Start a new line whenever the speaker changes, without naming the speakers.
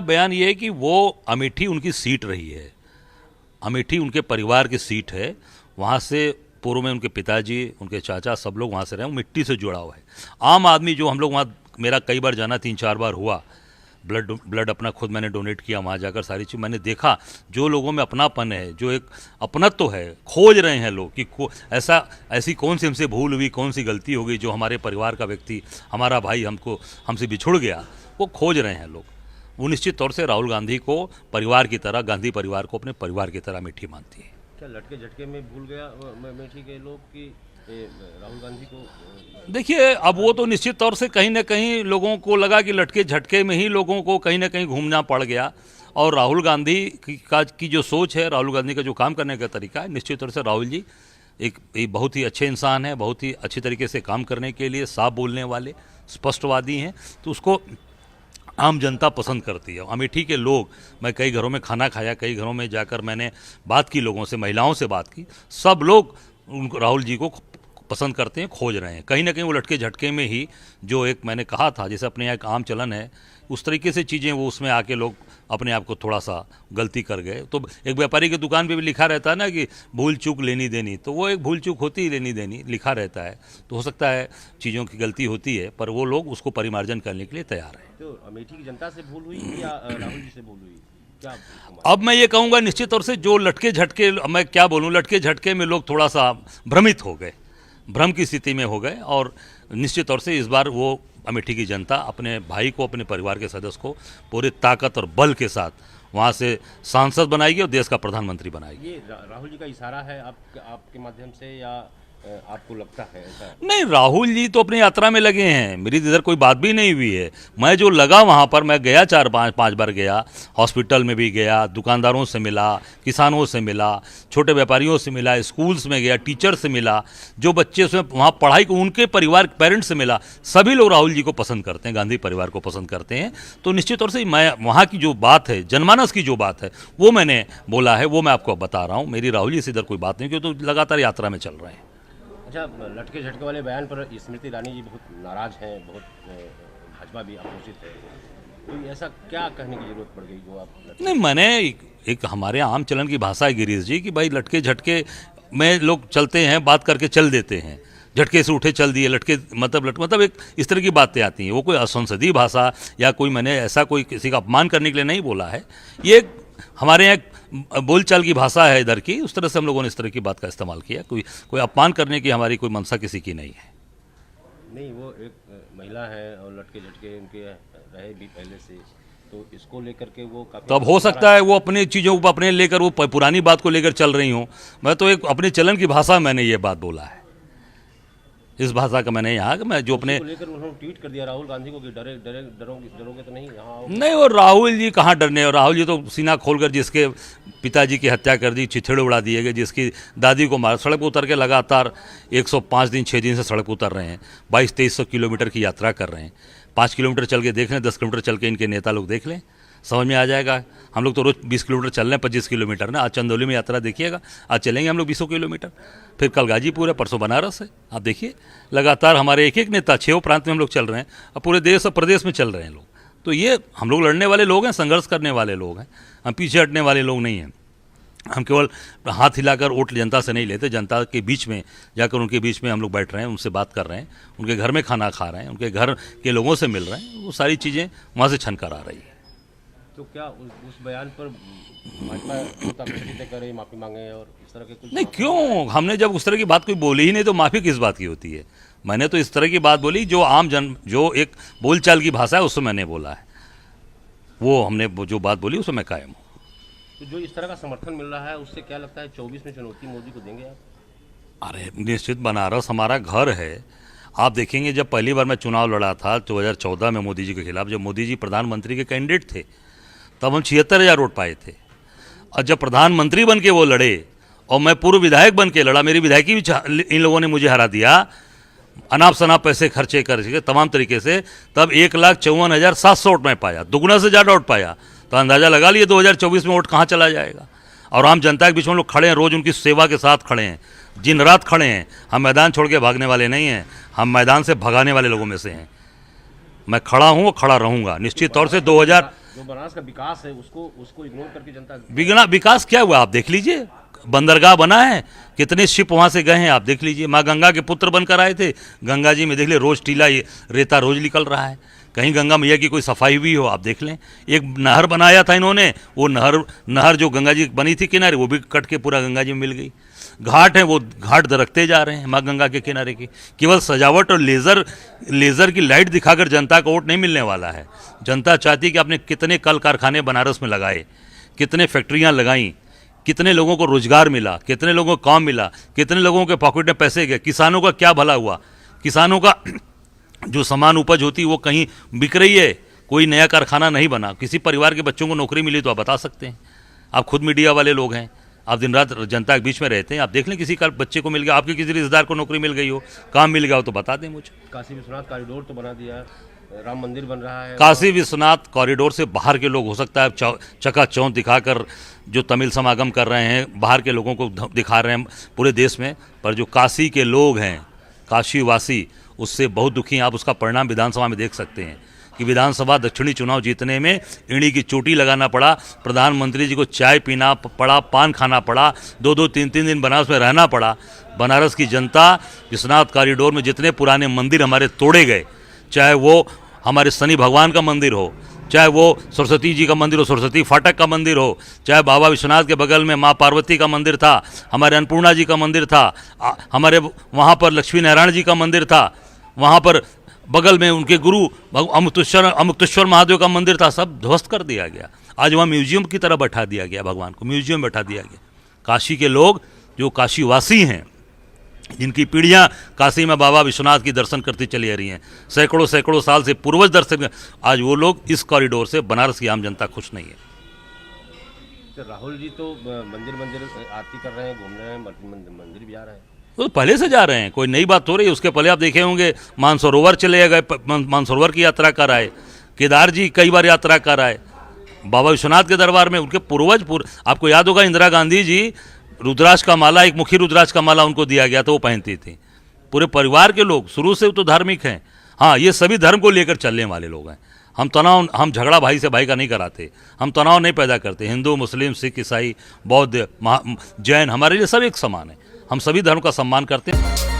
बयान ये है कि वो अमेठी उनकी सीट रही है, अमेठी उनके परिवार की सीट है। वहाँ से पूर्व में उनके पिताजी, उनके चाचा, सब लोग वहाँ से रहे, मिट्टी से जुड़ा हुआ है। आम आदमी जो हम लोग वहाँ, मेरा कई बार जाना 3-4 बार हुआ, ब्लड अपना खुद मैंने डोनेट किया वहाँ जाकर, सारी चीज़ मैंने देखा। जो लोगों में अपनापन है, जो एक अपनत्व है, खोज रहे हैं लोग कि ऐसी कौन सी हमसे भूल हुई, कौन सी गलती हो गई जो हमारे परिवार का व्यक्ति, हमारा भाई हमसे बिछुड़ गया, वो खोज रहे हैं लोग। वो निश्चित तौर से राहुल गांधी को परिवार की तरह, गांधी परिवार को अपने परिवार की तरह अमेठी मानती है।
क्या लटके झटके में भूल गया अमेठी के लोग कि राहुल गांधी को?
देखिए, अब वो तो निश्चित तौर से कहीं ना कहीं लोगों को लगा कि लटके झटके में ही लोगों को कहीं ना कहीं घूमना पड़ गया। और राहुल गांधी की जो सोच है, राहुल गांधी का जो काम करने का तरीका है, निश्चित तौर से राहुल जी एक बहुत ही अच्छे इंसान हैं, बहुत ही अच्छे तरीके से काम करने के लिए, साफ बोलने वाले, स्पष्टवादी हैं, तो उसको आम जनता पसंद करती है। अमेठी के लोग, मैं कई घरों में खाना खाया, कई घरों में जाकर मैंने बात की, लोगों से, महिलाओं से बात की, सब लोग उनको, राहुल जी को पसंद करते हैं, खोज रहे हैं। कहीं ना कहीं वो लटके झटके में ही, जो एक मैंने कहा था, जैसे अपने यहाँ एक आम चलन है, उस तरीके से चीज़ें, वो उसमें आके लोग अपने आप को थोड़ा सा गलती कर गए। तो एक व्यापारी की दुकान पे भी लिखा रहता है ना कि भूल चूक लेनी देनी, तो वो एक भूल चूक होती ही, लेनी देनी लिखा रहता है। तो हो सकता है चीज़ों की गलती होती है, पर वो लोग उसको परिमार्जन करने के लिए तैयार हैं।
तो अमेठी की जनता से भूल हुई या राहुल जी से भूल हुई? क्या
अब मैं ये कहूँगा, निश्चित तौर से जो लटके झटके, मैं क्या बोलूँ, लटके झटके में लोग थोड़ा सा भ्रमित हो गए, भ्रम की स्थिति में हो गए। और निश्चित तौर से इस बार वो अमेठी की जनता अपने भाई को, अपने परिवार के सदस्य को पूरी ताकत और बल के साथ वहाँ से सांसद बनाएगी और देश का प्रधानमंत्री बनाएगी।
ये राहुल जी का इशारा है आपके माध्यम से, या आपको लगता है ऐसा?
नहीं, राहुल जी तो अपनी यात्रा में लगे हैं, मेरी इधर कोई बात भी नहीं हुई है। मैं जो लगा वहाँ पर, मैं गया 4-5 बार गया, हॉस्पिटल में भी गया, दुकानदारों से मिला, किसानों से मिला, छोटे व्यापारियों से मिला, स्कूल्स में गया, टीचर से मिला, जो बच्चे उसमें वहाँ पढ़ाई को, उनके परिवार पेरेंट्स से मिला। सभी लोग राहुल जी को पसंद करते हैं, गांधी परिवार को पसंद करते हैं। तो निश्चित तौर से मैं वहाँ की जो बात है, जनमानस की जो बात है, वो मैंने बोला है, वो मैं आपको बता रहा हूँ। मेरी राहुल जी से इधर कोई बात नहीं, क्योंकि तो लगातार यात्रा में चल रहे हैं।
अच्छा, लटके झटके वाले बयान पर स्मृति ईरानी जी बहुत नाराज हैं, बहुत भाजपा भी आक्रोशित है, तो ऐसा क्या कहने की जरूरत पड़ गई जो आप?
नहीं, मैंने एक हमारे आम चलन की भाषा है गिरीश जी, कि भाई लटके झटके में लोग चलते हैं, बात करके चल देते हैं, झटके से उठे चल दिए, लटके मतलब एक इस तरह की बातें आती हैं। वो कोई असंसदीय भाषा या कोई, मैंने ऐसा कोई किसी का अपमान करने के लिए नहीं बोला है। ये हमारे यहाँ बोलचाल की भाषा है इधर की, उस तरह से हम लोगों ने इस तरह की बात का इस्तेमाल किया। कोई अपमान करने की हमारी कोई मंशा किसी की नहीं है।
नहीं, वो एक महिला है और लटके झटके उनके रहे भी पहले से, तो इसको लेकर के वो काफी,
तो अब हो सकता है वो अपनी चीज़ों को अपने लेकर, वो पुरानी बात को लेकर चल रही हूँ। मैं तो एक अपने चलन की भाषा मैंने ये बात बोला है, इस भाषा का मैंने यहाँ कि मैं जो अपने
लेकर उन्होंने ट्वीट कर दिया राहुल गांधी को कि डरोगे तो नहीं यहाँ
नहीं। और राहुल जी कहाँ डरने, और राहुल जी तो सीना खोलकर, जिसके पिताजी की हत्या कर दी, चिथड़े उड़ा दिए गए, जिसकी दादी को मार, सड़क पर उतर के लगातार 105 दिन 6 दिन से सड़क पर उतर रहे हैं, 2200-2300 किलोमीटर की यात्रा कर रहे हैं। 5 किलोमीटर चल के देख लें, 10 किलोमीटर चल के इनके नेता लोग देख लें, समझ में आ जाएगा। हम लोग तो रोज 20 किलोमीटर चल रहे हैं, 25 किलोमीटर ना। आज चंदौली में यात्रा देखिएगा, आज चलेंगे हम लोग 200 किलोमीटर, फिर कल गाजीपुर है, परसों बनारस है। आप देखिए, लगातार हमारे एक नेता 6 प्रांत में हम लोग चल रहे हैं, अब पूरे देश और प्रदेश में चल रहे हैं लोग। तो ये हम लोग लड़ने वाले लोग हैं, संघर्ष करने वाले लोग हैं, हम पीछे हटने वाले लोग नहीं हैं। हम केवल हाथ हिलाकर वोट जनता से नहीं लेते, जनता के बीच में जाकर उनके बीच में हम लोग बैठ रहे हैं, उनसे बात कर रहे हैं, उनके घर में खाना खा रहे हैं, उनके घर के लोगों से मिल रहे हैं, वो सारी चीज़ें वहाँ से छन कर आ रही है।
तो क्या उस बयान पर भाजपा करे, माफ़ी मांगे और इस तरह के कुछ?
नहीं, क्यों, हमने जब उस तरह की बात कोई बोली ही नहीं, तो माफ़ी किस बात की होती है। मैंने तो इस तरह की बात बोली जो जो एक बोलचाल की भाषा है, उससे मैंने बोला है, वो हमने जो बात बोली उसमें मैं कायम हूँ।
तो जो इस तरह का समर्थन मिल रहा है, उससे क्या लगता है 24 में चुनौती मोदी को देंगे आप?
अरे निश्चित, बनारस हमारा घर है। आप देखेंगे, जब पहली बार मैं चुनाव लड़ा था 2014 में मोदी जी के खिलाफ, जब मोदी जी प्रधानमंत्री के कैंडिडेट थे, तब हम 76,000 वोट पाए थे। और जब प्रधानमंत्री बन के वो लड़े और मैं पूर्व विधायक बन के लड़ा, मेरी विधायकी भी इन लोगों ने मुझे हरा दिया, अनाप शनाप पैसे खर्चे कर तमाम तरीके से, तब 1,54,700 वोट मैं पाया, दुगुना से ज़्यादा वोट पाया। तो अंदाज़ा लगा लिए 2024 में वोट कहाँ चला जाएगा। और आम जनता के बीच में हम लोग खड़े हैं, रोज़ उनकी सेवा के साथ खड़े हैं, दिन रात खड़े हैं। हम मैदान छोड़ के भागने वाले नहीं हैं, हम मैदान से भगाने वाले लोगों में से हैं। मैं खड़ा हूँ और खड़ा रहूँगा। निश्चित तौर से
जो बनारस का विकास है उसको इग्नोर करके जनता
विकास क्या हुआ आप देख लीजिए, बंदरगाह बना है, कितने शिप वहाँ से गए हैं आप देख लीजिए। माँ गंगा के पुत्र बनकर आए थे, गंगा जी में देख ले रोज टीला रेता रोज निकल रहा है। कहीं गंगा मैया की कोई सफाई भी हो आप देख लें। एक नहर बनाया था इन्होंने, वो नहर जो गंगा जी बनी थी किनारे, वो भी कट के पूरा गंगा जी में मिल गई। घाट है, वो घाट दरकते जा रहे हैं माँ गंगा के किनारे की। केवल सजावट और लेज़र की लाइट दिखाकर जनता को वोट नहीं मिलने वाला है। जनता चाहती है कि आपने कितने कल कारखाने बनारस में लगाए, कितने फैक्ट्रियाँ लगाई, कितने लोगों को रोजगार मिला, कितने लोगों को काम मिला, कितने लोगों के पॉकेट में पैसे गए, किसानों का क्या भला हुआ। किसानों का जो सामान उपज होती है वो कहीं बिक रही है, कोई नया कारखाना नहीं बना। किसी परिवार के बच्चों को नौकरी मिली तो आप बता सकते हैं। आप खुद मीडिया वाले लोग हैं, आप दिन रात जनता के बीच में रहते हैं, आप देख लें किसी का बच्चे को मिल गया, आपके किसी रिश्तेदार को नौकरी मिल गई हो, काम मिल गया हो तो बता दें मुझे।
काशी विश्वनाथ कॉरिडोर तो बना दिया, राम मंदिर बन रहा है।
काशी विश्वनाथ कॉरिडोर से बाहर के लोग हो सकता है चकाचौंध दिखाकर जो तमिल समागम कर रहे हैं, बाहर के लोगों को दिखा रहे हैं पूरे देश में, पर जो काशी के लोग हैं, काशीवासी, उससे बहुत दुखी हैं। आप उसका परिणाम विधानसभा में देख सकते हैं कि विधानसभा दक्षिणी चुनाव जीतने में एड़ी की चोटी लगाना पड़ा, प्रधानमंत्री जी को चाय पीना पड़ा, पान खाना पड़ा, 2-2 3-3 दिन बनारस में रहना पड़ा। बनारस की जनता विश्वनाथ कॉरिडोर में जितने पुराने मंदिर हमारे तोड़े गए, चाहे वो हमारे शनि भगवान का मंदिर हो, चाहे वो सरस्वती जी का मंदिर हो, सरस्वती फाटक का मंदिर हो, चाहे बाबा विश्वनाथ के बगल में माँ पार्वती का मंदिर था, हमारे अन्नपूर्णा जी का मंदिर था, हमारे वहाँ पर लक्ष्मी नारायण जी का मंदिर था, वहाँ पर बगल में उनके गुरु अमुक्तेश्वर महादेव का मंदिर था, सब ध्वस्त कर दिया गया। आज वहाँ म्यूजियम की तरह बैठा दिया गया, भगवान को म्यूजियम में बैठा दिया गया। काशी के लोग जो काशीवासी हैं, जिनकी पीढ़ियां काशी में बाबा विश्वनाथ की दर्शन करती चली आ रही हैं, सैकड़ों साल से पूर्वज दर्शन, आज वो लोग इस कॉरिडोर से बनारस की आम जनता खुश नहीं है।
तो राहुल जी तो मंदिर आरती कर रहे हैं, घूम रहे हैं, मंदिर भी आ रहे हैं,
तो पहले से जा रहे हैं, कोई नई बात हो रही है। उसके पहले आप देखे होंगे मानसरोवर चले गए, मानसरोवर की यात्रा कर आए, केदार जी कई बार यात्रा कर आए, बाबा विश्वनाथ के दरबार में उनके पूर्वज आपको याद होगा इंदिरा गांधी जी रुद्राक्ष का माला, एक मुखी रुद्राक्ष का माला उनको दिया गया था, वो पहनती थी। पूरे परिवार के लोग शुरू से तो धार्मिक हैं। हाँ, ये सभी धर्म को लेकर चलने वाले लोग हैं। हम झगड़ा भाई से भाई का नहीं कराते, हम तनाव नहीं पैदा करते। हिंदू, मुस्लिम, सिख, ईसाई, बौद्ध, जैन, हमारे लिए सब एक समान है। हम सभी धर्म का सम्मान करते हैं।